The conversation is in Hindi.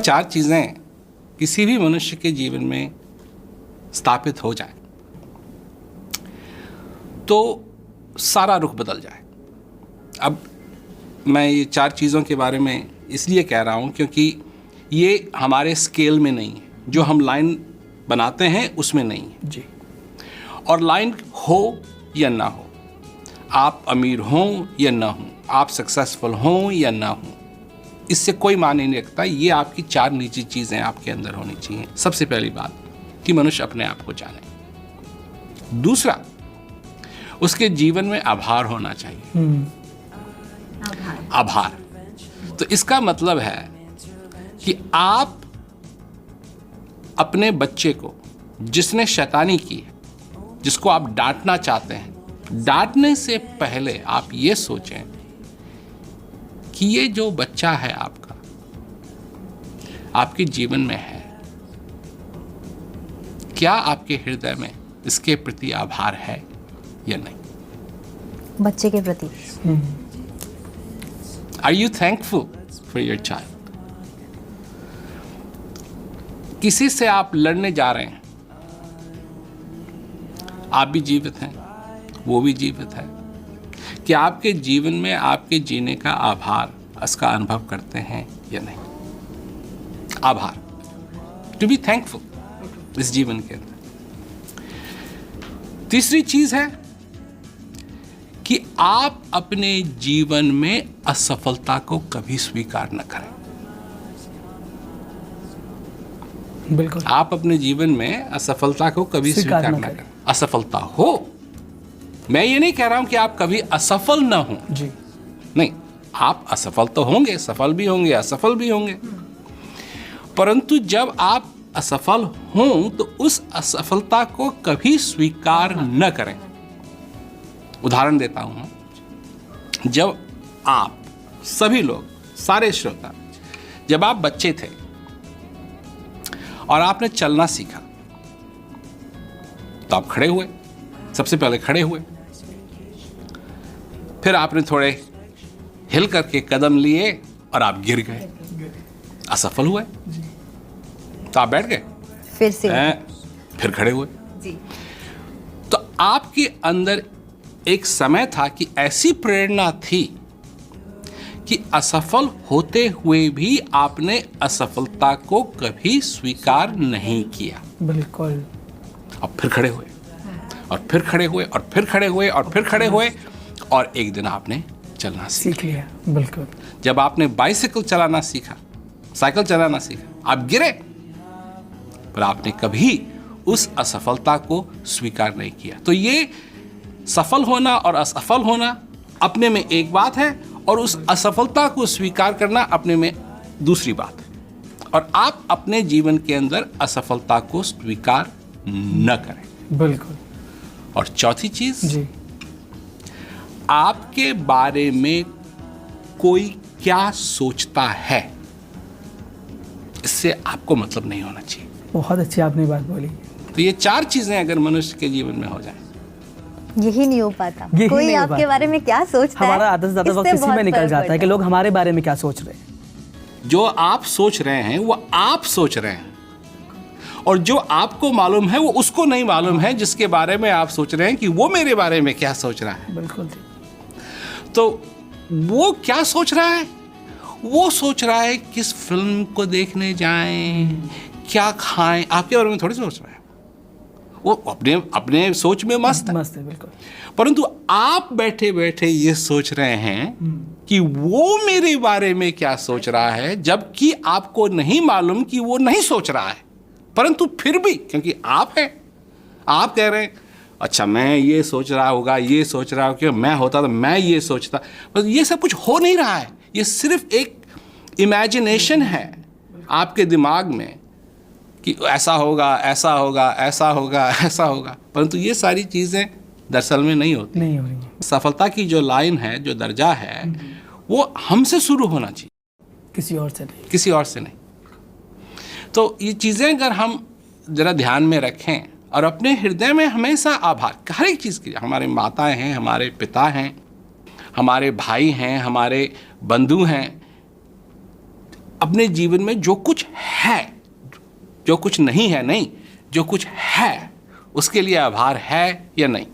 चार चीज़ें किसी भी मनुष्य के जीवन में स्थापित हो जाए तो सारा रुख बदल जाए। अब मैं ये चार चीज़ों के बारे में इसलिए कह रहा हूँ क्योंकि ये हमारे स्केल में नहीं है, जो हम लाइन बनाते हैं उसमें नहीं है जी। और लाइन हो या ना हो, आप अमीर हों या ना हों, आप सक्सेसफुल हों या ना हों, इससे कोई मायने नहीं रखता। ये आपकी चार निजी चीज़ें आपके अंदर होनी चाहिए। सबसे पहली बात कि मनुष्य अपने आप को जाने। दूसरा, उसके जीवन में आभार होना चाहिए। आभार तो इसका मतलब है कि आप अपने बच्चे को, जिसने शैतानी की है, जिसको आप डांटना चाहते हैं, डांटने से पहले आप ये सोचें कि ये जो बच्चा है आपका, आपके जीवन में है, क्या आपके हृदय में इसके प्रति आभार है या नहीं? बच्चे के प्रति Are you thankful for your child? किसी से आप लड़ने जा रहे हैं, आप भी जीवित हैं, वो भी जीवित है, कि आपके जीवन में आपके जीने का आभार, इसका अनुभव करते हैं या नहीं? आभार, टू बी थैंकफुल इस जीवन के अंदर। तीसरी चीज है कि आप अपने जीवन में असफलता को कभी स्वीकार न करें। बिल्कुल। आप अपने जीवन में असफलता को कभी स्वीकार न करें। असफलता हो, मैं ये नहीं कह रहा हूं कि आप कभी असफल ना हो जी, नहीं, आप असफल तो होंगे, सफल भी होंगे, असफल भी होंगे, परंतु जब आप असफल हों तो उस असफलता को कभी स्वीकार न करें। उदाहरण देता हूं, जब आप सभी लोग, सारे श्रोता, जब आप बच्चे थे और आपने चलना सीखा तो आप खड़े हुए, सबसे पहले खड़े हुए, फिर आपने थोड़े हिल करके कदम लिए और आप गिर गए, असफल हुए, तो आप बैठ गए, फिर से फिर खड़े हुए जी। तो आपके अंदर एक समय था कि ऐसी प्रेरणा थी कि असफल होते हुए भी आपने असफलता को कभी स्वीकार नहीं किया। बिल्कुल। अब फिर खड़े हुए और फिर खड़े हुए और फिर खड़े हुए और फिर खड़े हुए और एक दिन आपने चलना सीख लिया। बिल्कुल। जब आपने बाइसिकल चलाना सीखा, साइकिल चलाना सीखा, आप गिरे, पर आपने कभी उस असफलता को स्वीकार नहीं किया। तो ये सफल होना और असफल होना अपने में एक बात है और उस असफलता को स्वीकार करना अपने में दूसरी बात है। और आप अपने जीवन के अंदर असफलता को स्वीकार न करें। बिल्कुल। और चौथी चीज जी, आपके बारे में कोई क्या सोचता है, इससे आपको मतलब नहीं होना चाहिए। बहुत अच्छी आपने बात बोली। तो ये चार चीजें अगर मनुष्य के जीवन में हो जाए, यही नहीं हो पाता। यही कोई नहीं हो आपके पाता। बारे में क्या सोचता है, हमारा आधा से ज्यादा वक्त इससे इसी में बहुत निकल फर्क जाता है पड़ता कि लोग हमारे बारे में क्या सोच रहे हैं। जो आप सोच रहे हैं वो आप सोच रहे हैं, और जो आपको मालूम है वो उसको नहीं मालूम है जिसके बारे में आप सोच रहे हैं कि वो मेरे बारे में क्या सोच रहा है। बिल्कुल। तो वो क्या सोच रहा है? वो सोच रहा है किस फिल्म को देखने जाएं, क्या खाएं, आपके बारे में थोड़ी सोच रहा है। वो अपने अपने सोच में मस्त है। बिल्कुल। परंतु आप बैठे बैठे ये सोच रहे हैं कि वो मेरे बारे में क्या सोच रहा है, जबकि आपको नहीं मालूम कि वो नहीं सोच रहा है। परंतु फिर भी क्योंकि आप हैं, आप कह रहे हैं अच्छा मैं ये सोच रहा होगा, ये सोच रहा होगा, कि मैं होता तो मैं ये सोचता, पर ये सब कुछ हो नहीं रहा है। ये सिर्फ एक इमेजिनेशन है आपके दिमाग में कि ऐसा होगा, ऐसा होगा, ऐसा होगा, ऐसा होगा, परंतु ये सारी चीज़ें दरअसल में नहीं होती। नहीं हो रही है। सफलता की जो लाइन है, जो दर्जा है, वो हमसे शुरू होना चाहिए, किसी और से नहीं। किसी और से नहीं। तो ये चीज़ें अगर हम ज़रा ध्यान में रखें और अपने हृदय में हमेशा आभार, हर एक चीज़ की, हमारे माताएं हैं, हमारे पिता हैं, हमारे भाई हैं, हमारे बंधु हैं, अपने जीवन में जो कुछ है, जो कुछ नहीं है नहीं, जो कुछ है उसके लिए आभार है या नहीं?